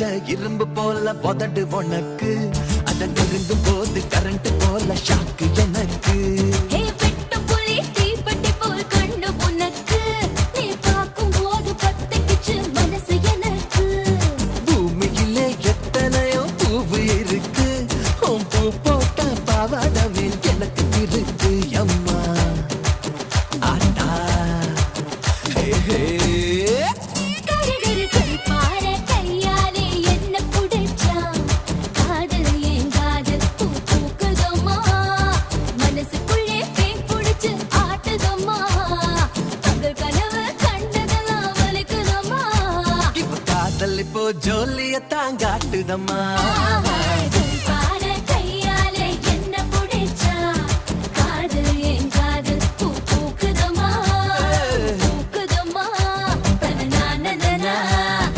வச்ச இரும்பு போல உதடு உனக்கு அத நெருங்கும் போது கரண்ட் போல ஷாக்கு எனக்கு பூமியிலே எத்தனையோ பூவு இருக்கு உன் பூ போட்ட பாவாடமே எனக்கு இருக்கு அம்மா ஆட்டா ஹே ஹே இப்போ ஜோலிய தாங்காட்டுதம்மா